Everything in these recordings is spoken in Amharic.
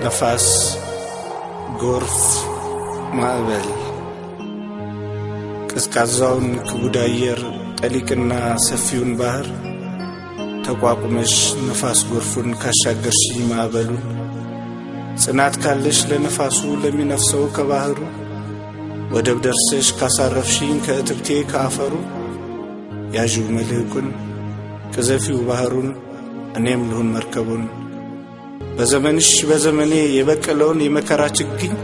ነፋስ ጎርፍ ማዕበል ቀዝቃዛውን ክቡድ አየር ጠሊቅና ሰፊውን ባህር ተቋቁመሽ ነፋስ ጎርፉን ካሻገርሽኝ ማዕበሉን ጽናት ካለሽ ለነፋሱ ለሚነፍሰው ከባህሩ ወደብ ደርሰሽ ካሳረፍሽኝ ከእትብቴ ከአፈሩ ያዥው መልህቁን ቅዘፊው ባህሩን እኔም ልሁን መርከቡን በዘመንሽ በዘመኔ የበቀለውን የመከራ ችግኝ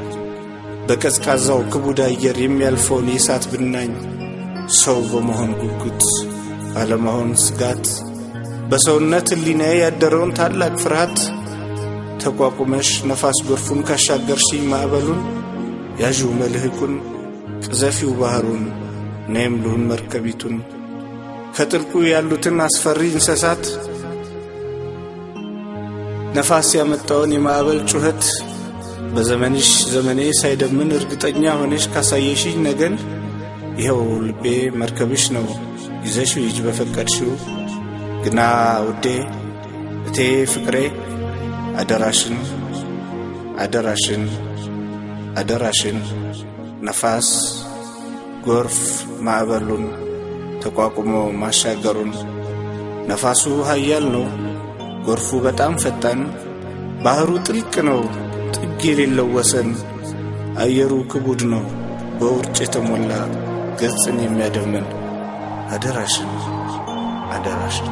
በቀዝቃዛው ክቡድ አየር የሚያልፈውን የእሳት ብናኝ ሰው በመሆን ጉጉት ባለመሆን ስጋት በሰውነት ህሊናዬ ያደረውን ታላቅ ፍርሃት ተቋቁመሽ ነፋስ ጎርፉን ካሻገርሽኝ ማዕበሉን ያዥው መልህቁን ቅዘፊው ባህሩን እኔም ልሁን መርከቢቱን ከጥልቁ ያሉትን አስፈሪ እንስሳት ነፋስ ያመጣውን የማዕበል ጩኸት በዘመንሽ ዘመኔ ሳይደምን እርግጠኛ ሆነሽ ካሳየሽኝ ነገን ይኸው ልቤ መርከብሽ ነው ይዘሽው ሂጅ በፈቀድሽው ግና ውዴ እቴ ፍቅሬ አደራሽን አደራሽን አደራሽን ነፋስ ጎርፍ ማዕበሉን ተቋቁሞ ማሻገሩን ነፋሱ ኃያል ነው ጎርፉ በጣም ፈጣን ባህሩ ጥልቅ ነው ጥግ የሌለው ወሰን አየሩ ክቡድ ነው በውርጭ የተሞላ ገጽን የሚያደምን አደራሽን አደራሽን